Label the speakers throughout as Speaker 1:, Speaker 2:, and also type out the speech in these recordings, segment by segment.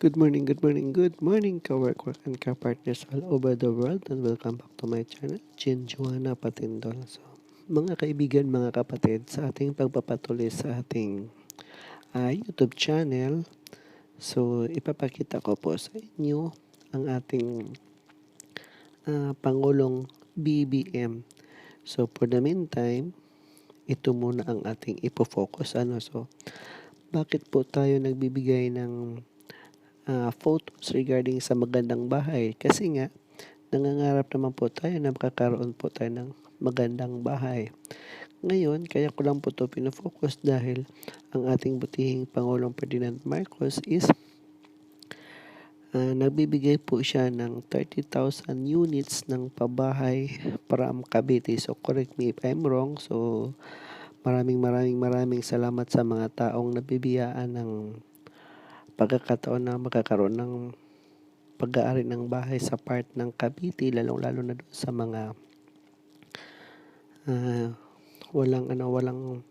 Speaker 1: Good morning, ka-work and ka-partners all over the world, and welcome back to my channel, Chin Juana Patindol. So, mga kaibigan, mga kapatid, sa ating pagpapatuloy sa ating YouTube channel, so ipapakita ko po sa inyo ang ating Pangulong BBM. So, for the meantime, ito muna ang ating ipofocus. So, bakit po tayo nagbibigay ng photos regarding sa magandang bahay? Kasi nga, nangangarap naman po tayo na makakaroon po tayo ng magandang bahay. Ngayon, kaya ko lang po ito pinofocus dahil ang ating butihing Pangulong Ferdinand Marcos is nagbibigay po siya ng 30,000 units ng pabahay para Cavite. So, correct me if I'm wrong. So, maraming salamat sa mga taong nabibiyaan ng pagkakataon na makakaroon ng pag-aari ng bahay sa part ng Cavite, lalong-lalo na doon sa mga walang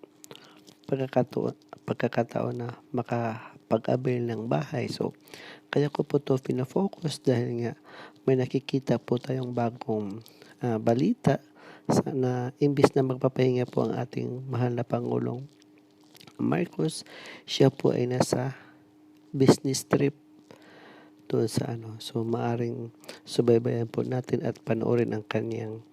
Speaker 1: pagkakataon na makapag-avail ng bahay. So, kaya ko po ito pinafocus dahil nga may nakikita po tayong bagong balita na imbis na magpapahinga po ang ating mahal na Pangulong Marcos, siya po ay nasa business trip doon sa So, maaring subaybayan po natin at panoorin ang kanyang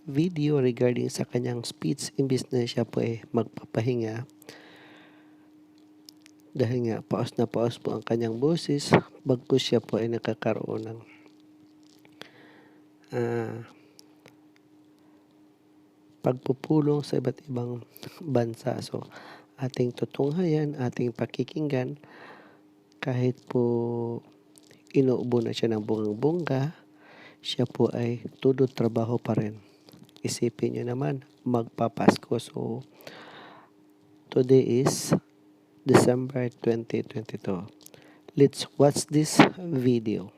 Speaker 1: video regarding sa kanyang speech imbis na siya po ay magpapahinga. Dahil nga, paos na paos po ang kanyang boses, bagkus siya po ay nakakaroon ng pagpupulong sa iba't ibang bansa. So, ating tutunghayan, ating pakikinggan, kahit po inuubo na siya ng bungang-bungga, siya po ay todo trabaho pa rin. Isipin nyo naman, magpapasko. So, today is December 2022. Let's watch this video.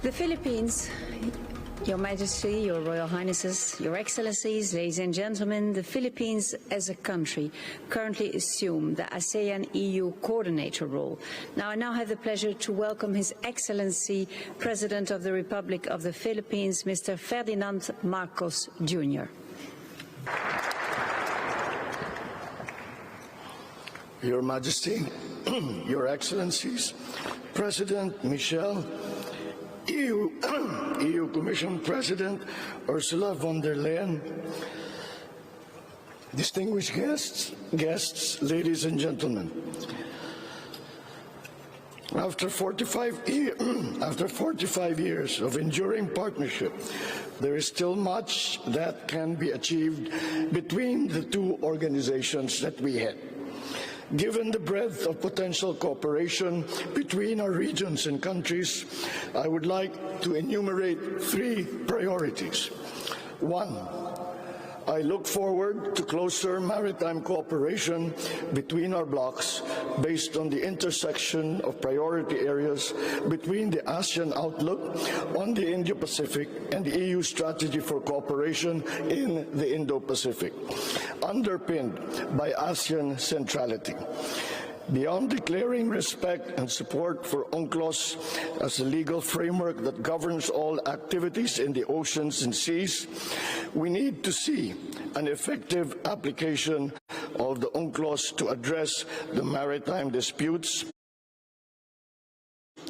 Speaker 2: The Philippines, Your Majesty, Your Royal Highnesses, Your Excellencies, ladies and gentlemen, the Philippines as a country currently assume the ASEAN-EU coordinator role. Now, I have the pleasure to welcome His Excellency, President of the Republic of the Philippines, Mr. Ferdinand Marcos Jr.
Speaker 3: Your Majesty, Your Excellencies, President Michel, EU Commission President Ursula von der Leyen, distinguished guests, ladies and gentlemen. After 45 years of enduring partnership, there is still much that can be achieved between the two organizations that we head. Given the breadth of potential cooperation between our regions and countries, I would like to enumerate three priorities. One, I look forward to closer maritime cooperation between our blocs based on the intersection of priority areas between the ASEAN outlook on the Indo-Pacific and the EU strategy for cooperation in the Indo-Pacific, underpinned by ASEAN centrality. Beyond declaring respect and support for UNCLOS as a legal framework that governs all activities in the oceans and seas, we need to see an effective application of the UNCLOS to address the maritime disputes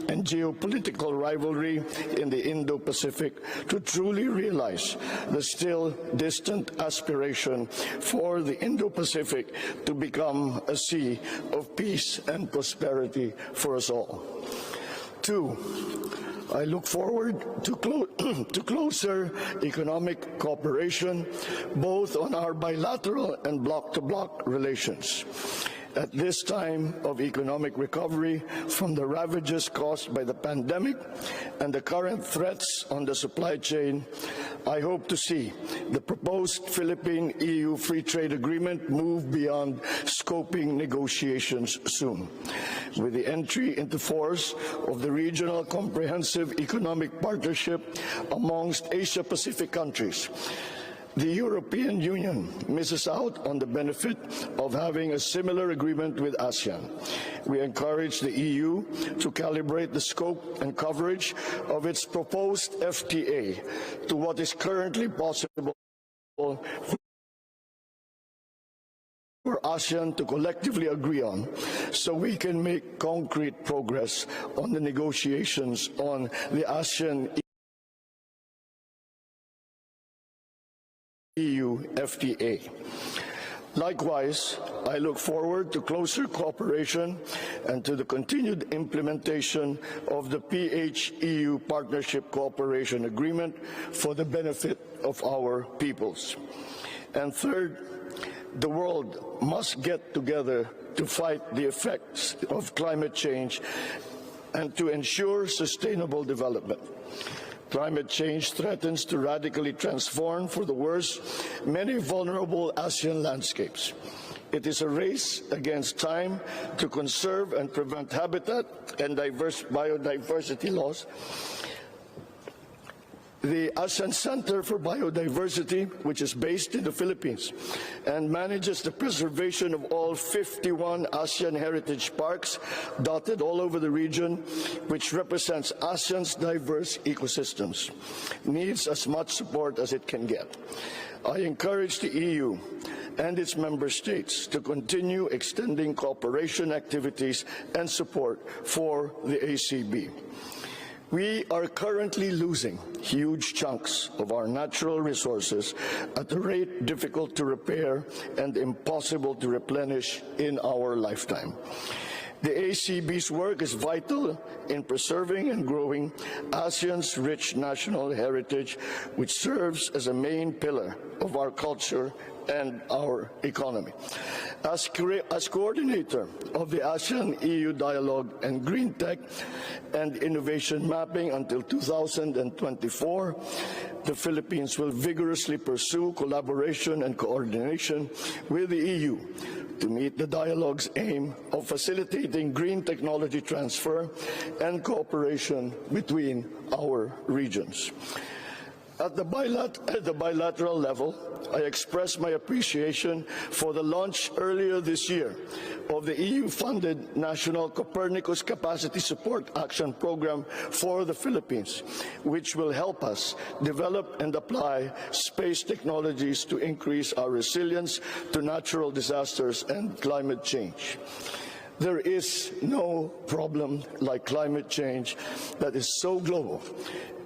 Speaker 3: and geopolitical rivalry in the Indo-Pacific to truly realize the still distant aspiration for the Indo-Pacific to become a sea of peace and prosperity for us all. Two, I look forward to closer economic cooperation, both on our bilateral and bloc-to-bloc relations. At this time of economic recovery from the ravages caused by the pandemic and the current threats on the supply chain, I hope to see the proposed Philippine-EU Free Trade Agreement move beyond scoping negotiations soon. With the entry into force of the Regional Comprehensive Economic Partnership amongst Asia-Pacific countries, The European Union misses out on the benefit of having a similar agreement with ASEAN. We encourage the EU to calibrate the scope and coverage of its proposed FTA to what is currently possible for ASEAN to collectively agree on, so we can make concrete progress on the negotiations on the ASEAN EU FTA. Likewise, I look forward to closer cooperation and to the continued implementation of the PH-EU Partnership Cooperation Agreement for the benefit of our peoples. And third, the world must get together to fight the effects of climate change and to ensure sustainable development. Climate change threatens to radically transform for the worse many vulnerable ASEAN landscapes. It is a race against time to conserve and prevent habitat and biodiversity loss. The ASEAN Center for Biodiversity, which is based in the Philippines and manages the preservation of all 51 ASEAN heritage parks dotted all over the region, which represents ASEAN's diverse ecosystems, needs as much support as it can get. I encourage the EU and its member states to continue extending cooperation activities and support for the ACB. We are currently losing huge chunks of our natural resources at a rate difficult to repair and impossible to replenish in our lifetime. The ACB's work is vital in preserving and growing ASEAN's rich national heritage, which serves as a main pillar of our culture and our economy. As coordinator of the ASEAN-EU Dialogue and Green Tech and Innovation Mapping until 2024, the Philippines will vigorously pursue collaboration and coordination with the EU to meet the dialogue's aim of facilitating green technology transfer and cooperation between our regions. At the bilateral level, I express my appreciation for the launch earlier this year of the EU-funded National Copernicus Capacity Support Action Program for the Philippines, which will help us develop and apply space technologies to increase our resilience to natural disasters and climate change. There is no problem like climate change that is so global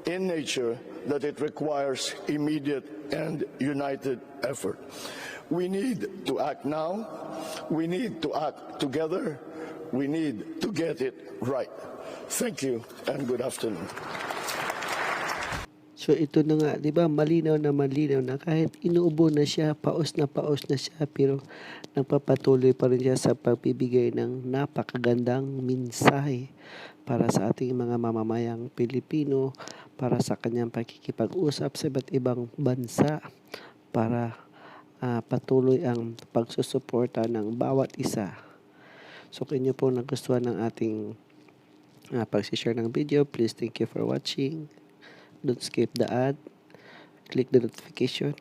Speaker 3: in nature that it requires immediate and united effort. We need to act now, we need to act together, we need to get it right. Thank you and good afternoon.
Speaker 1: So ito na nga, 'di ba, malinaw na kahit inuubo na siya, paos na siya, pero nagpapatuloy pa rin siya sa pagbibigay ng napakagandang mensahe para sa ating mga mamamayang Pilipino, para sa kanyang pakikipag-usap sa iba't ibang bansa, para patuloy ang pagsusuporta ng bawat isa. So kung inyo po nagustuhan ng ating pag-share ng video, please thank you for watching. Don't skip the ad. Click the notification